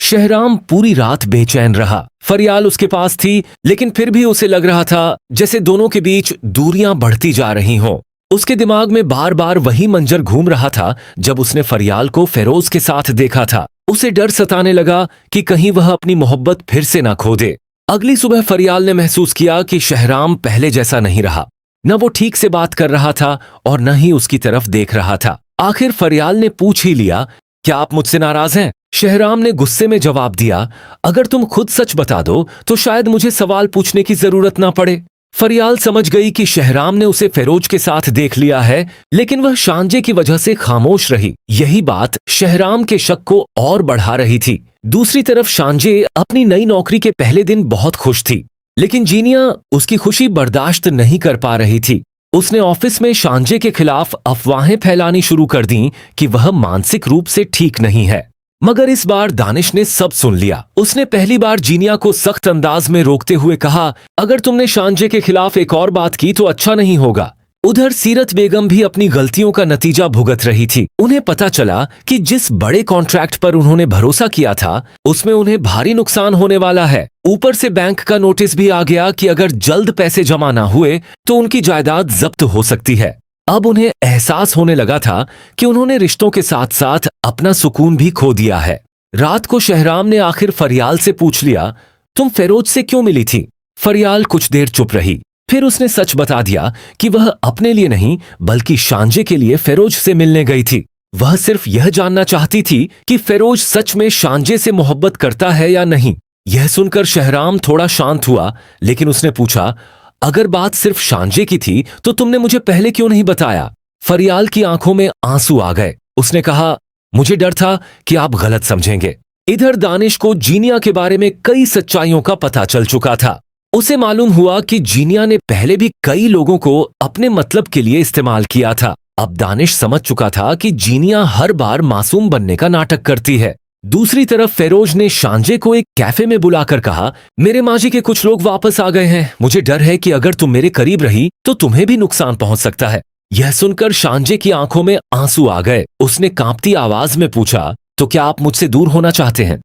शहराम पूरी रात बेचैन रहा। फरियाल उसके पास थी, लेकिन फिर भी उसे लग रहा था जैसे दोनों के बीच दूरियां बढ़ती जा रही हों। उसके दिमाग में बार बार वही मंजर घूम रहा था जब उसने फरियाल को फेरोज के साथ देखा था। उसे डर सताने लगा कि कहीं वह अपनी मोहब्बत फिर से ना खो दे। अगली सुबह फरियाल ने महसूस किया कि शहराम पहले जैसा नहीं रहा। न वो ठीक से बात कर रहा था और न ही उसकी तरफ देख रहा था। आखिर फरियाल ने पूछ ही लिया, क्या आप मुझसे नाराज हैं? शहराम ने गुस्से में जवाब दिया, अगर तुम खुद सच बता दो तो शायद मुझे सवाल पूछने की जरूरत ना पड़े। फरियाल समझ गई कि शहराम ने उसे फेरोज के साथ देख लिया है, लेकिन वह शांजे की वजह से खामोश रही। यही बात शहराम के शक को और बढ़ा रही थी। दूसरी तरफ शांजे अपनी नई नौकरी के पहले दिन बहुत खुश थी, लेकिन जीनिया उसकी खुशी बर्दाश्त नहीं कर पा रही थी। उसने ऑफिस में शांजे के खिलाफ अफवाहें फैलानी शुरू कर दी कि वह मानसिक रूप से ठीक नहीं है। मगर इस बार दानिश ने सब सुन लिया। उसने पहली बार जीनिया को सख्त अंदाज में रोकते हुए कहा, अगर तुमने शांजे के खिलाफ एक और बात की तो अच्छा नहीं होगा। उधर सीरत बेगम भी अपनी गलतियों का नतीजा भुगत रही थी। उन्हें पता चला कि जिस बड़े कॉन्ट्रैक्ट पर उन्होंने भरोसा किया था उसमें उन्हें भारी नुकसान होने वाला है। ऊपर से बैंक का नोटिस भी आ गया कि अगर जल्द पैसे जमा ना हुए तो उनकी जायदाद जब्त हो सकती है। अब उन्हें एहसास होने लगा था कि उन्होंने रिश्तों के साथ साथ अपना सुकून भी खो दिया है। रात को शहराम ने आखिर फरियाल से पूछ लिया, तुम फेरोज से क्यों मिली थी? फरियाल कुछ देर चुप रही, फिर उसने सच बता दिया कि वह अपने लिए नहीं बल्कि शांजे के लिए फेरोज से मिलने गई थी। वह सिर्फ यह जानना चाहती थी कि फेरोज सच में शांजे से मोहब्बत करता है या नहीं। यह सुनकर शहराम थोड़ा शांत हुआ, लेकिन उसने पूछा, अगर बात सिर्फ शांजे की थी तो तुमने मुझे पहले क्यों नहीं बताया? फरियाल की आंखों में आंसू आ गए। उसने कहा, मुझे डर था कि आप गलत समझेंगे। इधर दानिश को जीनिया के बारे में कई सच्चाइयों का पता चल चुका था। उसे मालूम हुआ कि जीनिया ने पहले भी कई लोगों को अपने मतलब के लिए इस्तेमाल किया था। अब दानिश समझ चुका था कि जीनिया हर बार मासूम बनने का नाटक करती है। दूसरी तरफ फेरोज ने शांजे को एक कैफे में बुलाकर कहा, मेरे माजी के कुछ लोग वापस आ गए हैं। मुझे डर है कि अगर तुम मेरे करीब रही तो तुम्हें भी नुकसान पहुंच सकता है। यह सुनकर शांजे की आंखों में आंसू आ गए। उसने कांपती आवाज में पूछा, तो क्या आप मुझसे दूर होना चाहते हैं?